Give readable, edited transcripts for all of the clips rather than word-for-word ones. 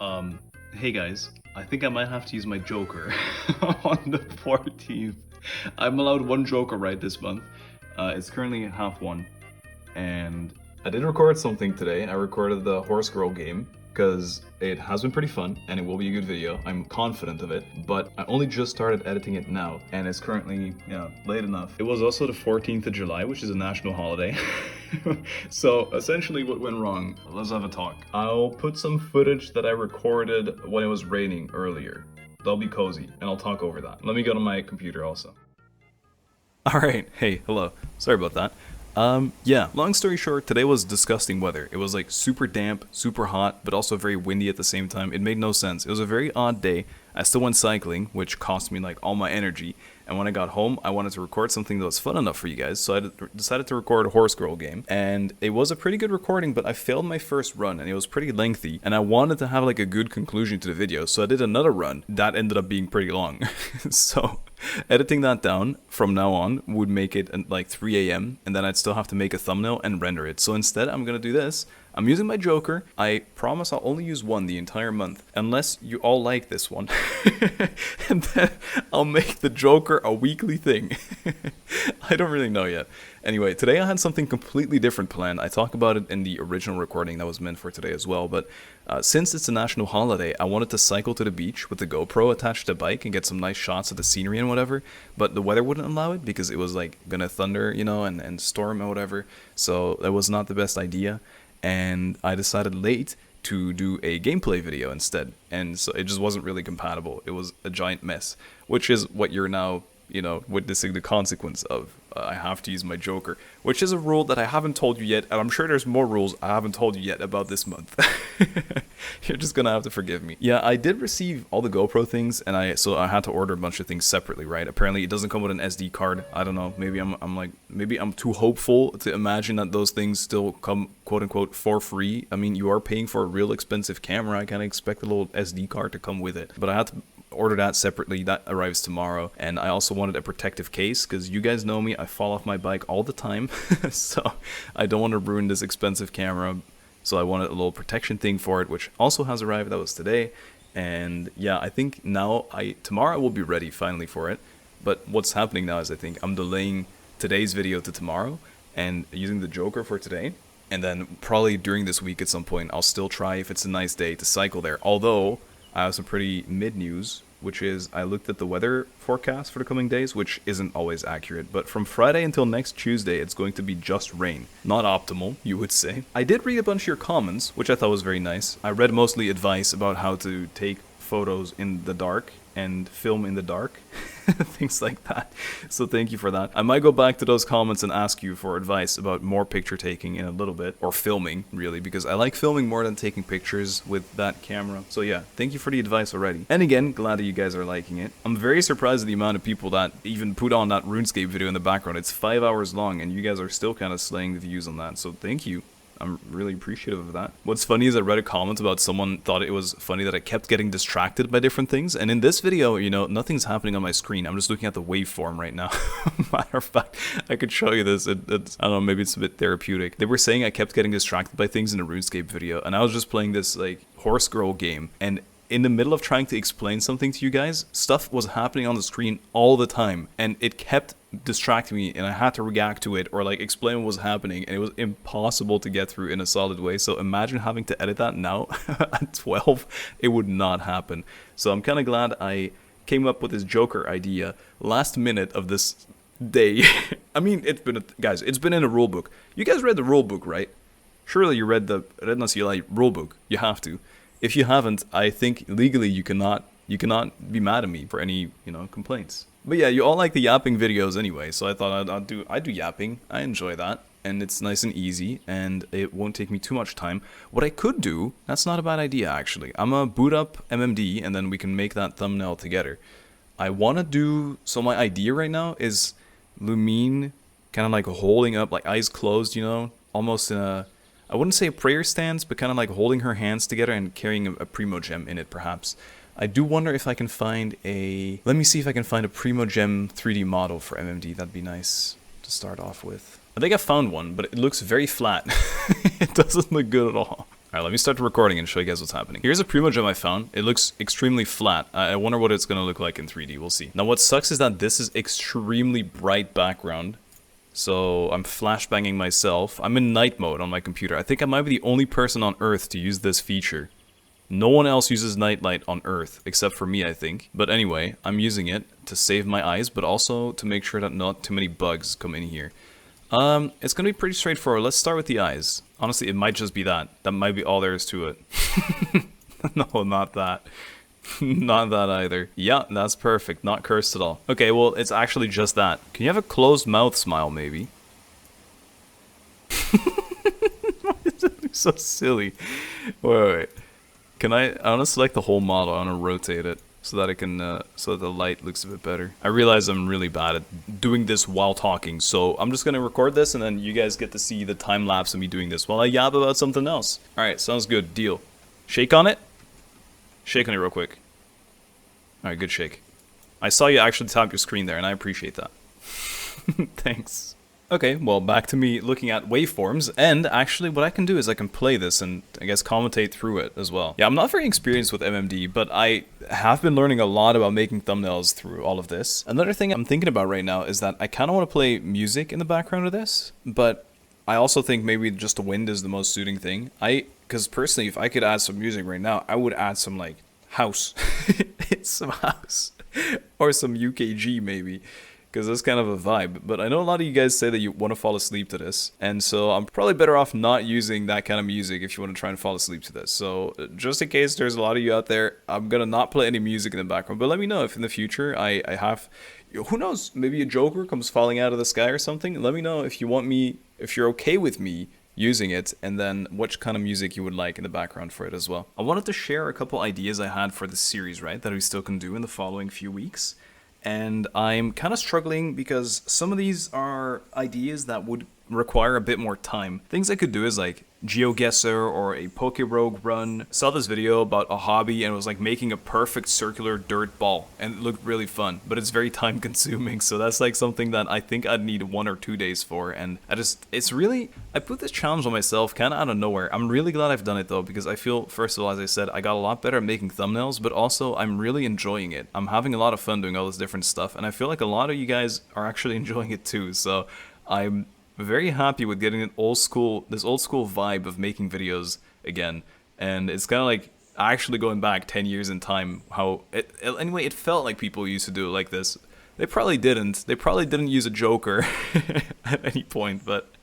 Um, hey guys, I think I might have to use my Joker on the 14th. I'm allowed one Joker right this month. It's currently half one, and I did record something today. I recorded the horsegirl game because it has been pretty fun and it will be a good video. I'm confident of it, but I only just started editing it now and it's currently, late enough. It was also the 14th of July, which is a national holiday. So essentially what went wrong, let's have a talk. I'll put some footage that I recorded when it was raining earlier. That'll be cozy and I'll talk over that. Let me go to my computer also. Alright, hey, hello. Sorry about that. Yeah, long story short, today was disgusting weather. It was like super damp, super hot, but also very windy at the same time. It made no sense. It was a very odd day. I still went cycling, which cost me like all my energy. And when I got home, I wanted to record something that was fun enough for you guys, so I decided to record a horse girl game. And it was a pretty good recording, but I failed my first run, and it was pretty lengthy. And I wanted to have like a good conclusion to the video, so I did another run. That ended up being pretty long. So editing that down from now on would make it at like 3 a.m. and then I'd still have to make a thumbnail and render it. So instead, I'm gonna do this. I'm using my Joker. I promise I'll only use one the entire month, unless you all like this one. And then I'll make the Joker a weekly thing. I don't really know yet. Anyway, today I had something completely different planned. I talk about it in the original recording that was meant for today as well, but since it's a national holiday, I wanted to cycle to the beach with the GoPro attached to the bike and get some nice shots of the scenery and whatever, but the weather wouldn't allow it because it was like gonna thunder, and storm or whatever, so that was not the best idea, and I decided late to do a gameplay video instead, and so it just wasn't really compatible. It was a giant mess, which is what you're now witnessing the consequence of. I have to use my Joker, which is a rule that I haven't told you yet, and I'm sure there's more rules I haven't told you yet about this month. You're just gonna have to forgive me. Yeah, I did receive all the GoPro things, and I had to order a bunch of things separately, right? Apparently, it doesn't come with an SD card. I don't know. Maybe maybe I'm too hopeful to imagine that those things still come, quote unquote, for free. I mean, you are paying for a real expensive camera. I kind of expect a little SD card to come with it, but I had to order that separately. That arrives tomorrow. And I also wanted a protective case because you guys know me, I fall off my bike all the time. So I don't want to ruin this expensive camera, so I wanted a little protection thing for it, which also has arrived. That was today. And yeah, I think now tomorrow I will be ready finally for it. But what's happening now is I think I'm delaying today's video to tomorrow and using the Joker for today. And then probably during this week at some point I'll still try, if it's a nice day, to cycle there. Although I have some pretty mid news, which is I looked at the weather forecast for the coming days, which isn't always accurate, but from Friday until next Tuesday, it's going to be just rain. Not optimal, you would say. I did read a bunch of your comments, which I thought was very nice. I read mostly advice about how to take photos in the dark and film in the dark, things like that. So thank you for that. I might go back to those comments and ask you for advice about more picture taking in a little bit, or filming really, because I like filming more than taking pictures with that camera. So yeah, thank you for the advice already. And again, glad that you guys are liking it. I'm very surprised at the amount of people that even put on that RuneScape video in the background. It's 5 hours long and you guys are still kind of slaying the views on that, so thank you. I'm really appreciative of that. What's funny is I read a comment about someone thought it was funny that I kept getting distracted by different things. And in this video, nothing's happening on my screen. I'm just looking at the waveform right now. Matter of fact, I could show you this. It's, I don't know, maybe it's a bit therapeutic. They were saying I kept getting distracted by things in a RuneScape video. And I was just playing this like horse girl game. And in the middle of trying to explain something to you guys, stuff was happening on the screen all the time, and it kept distracting me, and I had to react to it or like explain what was happening, and it was impossible to get through in a solid way. So imagine having to edit that now at 12. It would not happen. So I'm kind of glad I came up with this Joker idea last minute of this day. I mean, it's been in a rule book. You guys read the rule book, right? Surely you read the Red Nasi rule book. You have to. If you haven't, I think legally you cannot be mad at me for any, complaints. But yeah, you all like the yapping videos anyway, so I thought I do yapping. I enjoy that, and it's nice and easy, and it won't take me too much time. What I could do, that's not a bad idea actually. I'm gonna boot up MMD, and then we can make that thumbnail together. I wanna do, so my idea right now is Lumine kind of like holding up, like eyes closed, almost in a, I wouldn't say a prayer stance, but kind of like holding her hands together and carrying a Primo Gem in it, perhaps. I do wonder if I can find let me see if I can find a Primo Gem 3D model for MMD. That'd be nice to start off with. I think I found one, but it looks very flat. It doesn't look good at all. Alright, let me start the recording and show you guys what's happening. Here's a primoge I found. It looks extremely flat. I wonder what it's going to look like in 3D. We'll see. Now, what sucks is that this is extremely bright background. So, I'm flashbanging myself. I'm in night mode on my computer. I think I might be the only person on Earth to use this feature. No one else uses night light on Earth, except for me, I think. But anyway, I'm using it to save my eyes, but also to make sure that not too many bugs come in here. It's gonna be pretty straightforward. Let's start with the eyes. Honestly, it might just be that. That might be all there is to it. No, not that. Not that either. Yeah, that's perfect. Not cursed at all. Okay, well, it's actually just that. Can you have a closed mouth smile, maybe? Why does it look so silly? Wait. Can I want to select the whole model. I want to rotate it so that it can, so that the light looks a bit better. I realize I'm really bad at doing this while talking, so I'm just gonna record this and then you guys get to see the time lapse of me doing this while I yab about something else. All right, sounds good. Deal. Shake on it. Shake on it real quick. All right, good shake. I saw you actually tap your screen there, and I appreciate that. Thanks. Okay, well, back to me looking at waveforms, and actually what I can do is I can play this and, I guess, commentate through it as well. Yeah, I'm not very experienced with MMD, but I have been learning a lot about making thumbnails through all of this. Another thing I'm thinking about right now is that I kind of want to play music in the background of this, but I also think maybe just the wind is the most suiting thing. Because personally, if I could add some music right now, I would add some, like, house. Some house. Or some UKG, maybe. Because that's kind of a vibe. But I know a lot of you guys say that you want to fall asleep to this. And so I'm probably better off not using that kind of music if you want to try and fall asleep to this. So just in case there's a lot of you out there, I'm going to not play any music in the background. But let me know if in the future I have... Who knows? Maybe a Joker comes falling out of the sky or something. Let me know if you want me... If you're okay with me using it, and then which kind of music you would like in the background for it as well. I wanted to share a couple ideas I had for this series, right? That we still can do in the following few weeks. And I'm kind of struggling because some of these are ideas that would require a bit more time. Things I could do is like GeoGuessr or a Pokerogue run. Saw this video about a hobby and it was like making a perfect circular dirt ball and it looked really fun, but it's very time consuming. So that's like something that I think I'd need 1 or 2 days for. And I put this challenge on myself kind of out of nowhere. I'm really glad I've done it though, because I feel, first of all, as I said, I got a lot better at making thumbnails, but also I'm really enjoying it. I'm having a lot of fun doing all this different stuff. And I feel like a lot of you guys are actually enjoying it too. So I'm very happy with getting this old school vibe of making videos again, and it's kind of like actually going back 10 years in time. Anyway, it felt like people used to do it like this. They probably didn't. They probably didn't use a Joker at any point, but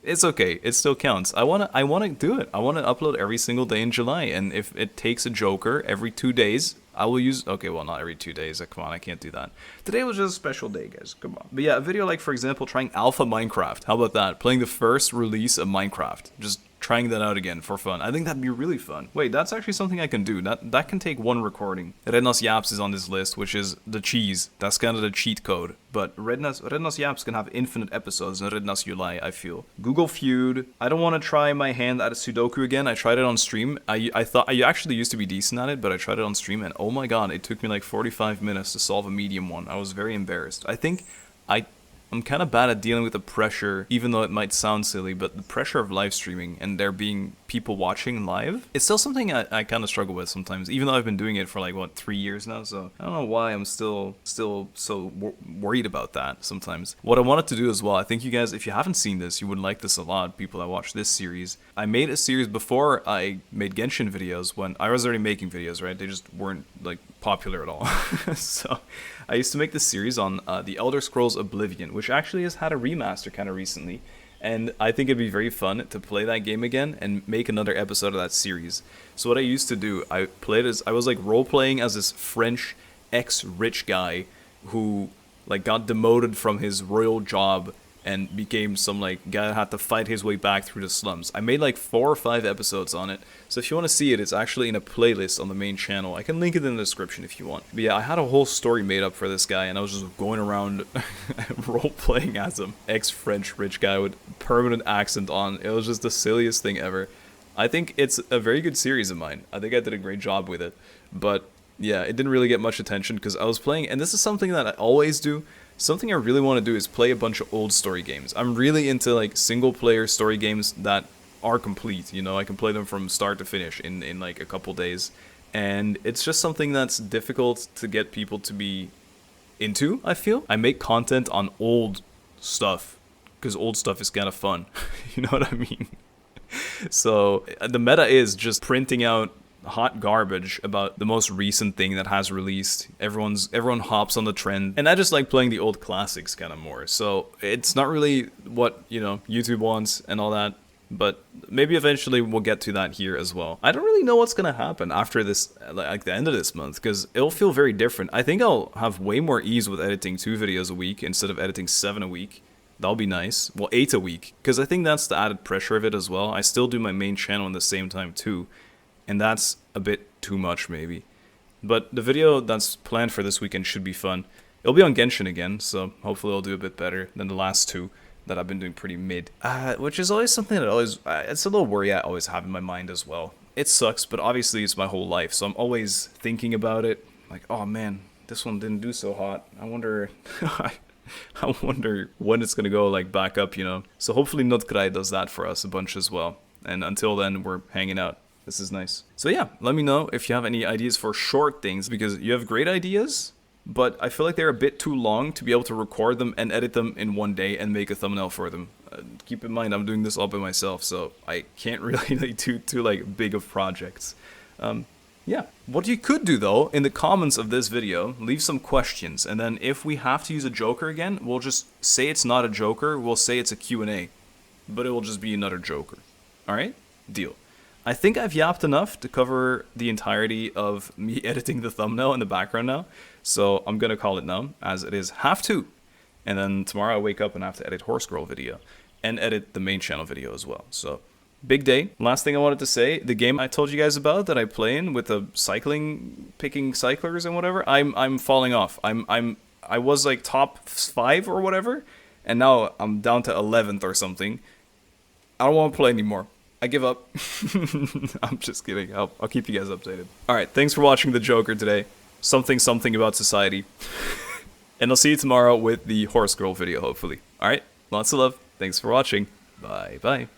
it's okay. It still counts. I wanna do it. I wanna upload every single day in July, and if it takes a Joker every 2 days, I will use... Okay, well, not every 2 days. Come on, I can't do that. Today was just a special day, guys. Come on. But yeah, a video like, for example, trying Alpha Minecraft. How about that? Playing the first release of Minecraft. Just trying that out again for fun. I think that'd be really fun. Wait, that's actually something I can do. That can take 1 recording. Rednos Yaps is on this list, which is the cheese. That's kind of the cheat code. But Rednos Yaps can have infinite episodes in Rednos Yulai, I feel. Google Feud. I don't want to try my hand at a Sudoku again. I tried it on stream. I thought I actually used to be decent at it, but I tried it on stream and oh my god, it took me like 45 minutes to solve a medium one. I was very embarrassed. I think I'm kind of bad at dealing with the pressure, even though it might sound silly, but the pressure of live streaming and there being people watching live, it's still something I kind of struggle with sometimes, even though I've been doing it for like, what, 3 years now, so I don't know why I'm still so worried about that sometimes. What I wanted to do as well, I think you guys, if you haven't seen this, you would like this a lot, people that watch this series. I made a series before I made Genshin videos, when I was already making videos, right? They just weren't like popular at all. So I used to make this series on the Elder Scrolls Oblivion, which actually has had a remaster kind of recently. And I think it'd be very fun to play that game again and make another episode of that series. So what I used to do, I was like role-playing as this French ex-rich guy who like got demoted from his royal job and became some like guy that had to fight his way back through the slums. I made like 4 or 5 episodes on it, so if you want to see it, it's actually in a playlist on the main channel. I can link it in the description if you want. But yeah, I had a whole story made up for this guy, and I was just going around role-playing as him. Ex-French rich guy with permanent accent on. It was just the silliest thing ever. I think it's a very good series of mine. I think I did a great job with it, but yeah, it didn't really get much attention because I was playing, and this is something that I always do. Something I really want to do is play a bunch of old story games. I'm really into like single player story games that are complete, you know, I can play them from start to finish in like a couple days. And it's just something that's difficult to get people to be into, I feel. I make content on old stuff because old stuff is kind of fun. You know what I mean? So the meta is just printing out hot garbage about the most recent thing that has released. Everyone hops on the trend, and I just like playing the old classics kind of more. So it's not really what, you know, YouTube wants and all that, but maybe eventually we'll get to that here as well. I don't really know what's gonna happen after this, like the end of this month, because it'll feel very different. I think I'll have way more ease with editing 2 videos a week instead of editing 7 a week. That'll be nice. Well, 8 a week, because I think that's the added pressure of it as well. I still do my main channel at the same time too, and that's a bit too much maybe. But the video that's planned for this weekend should be fun. It'll be on Genshin again, so hopefully I'll do a bit better than the last 2 that I've been doing pretty mid. Which is always something that it's a little worry I always have in my mind as well. It sucks, but obviously it's my whole life, so I'm always thinking about it. Like, oh man, this one didn't do so hot. I wonder... I wonder when it's gonna go like back up, you know. So hopefully Notkrai does that for us a bunch as well. And until then, we're hanging out. This is nice. So yeah, let me know if you have any ideas for short things, because you have great ideas, but I feel like they're a bit too long to be able to record them and edit them in one day and make a thumbnail for them. Keep in mind, I'm doing this all by myself, so I can't really like do too like big of projects. Yeah. What you could do, though, in the comments of this video, leave some questions, and then if we have to use a joker again, we'll just say it's not a joker, we'll say it's a Q&A, but it will just be another joker. Alright? Deal. I think I've yapped enough to cover the entirety of me editing the thumbnail in the background now, so I'm gonna call it now, as it is half 2, and then tomorrow I wake up and have to edit horsegirl video, and edit the main channel video as well, so... Big day. Last thing I wanted to say, the game I told you guys about that I play in with the cycling, picking cyclers and whatever, I'm falling off. I was like top 5 or whatever, and now I'm down to 11th or something. I don't want to play anymore. I give up. I'm just kidding. I'll keep you guys updated. Alright, thanks for watching the Joker today. Something about society. And I'll see you tomorrow with the horsegirl video, hopefully. Alright, lots of love. Thanks for watching. Bye bye.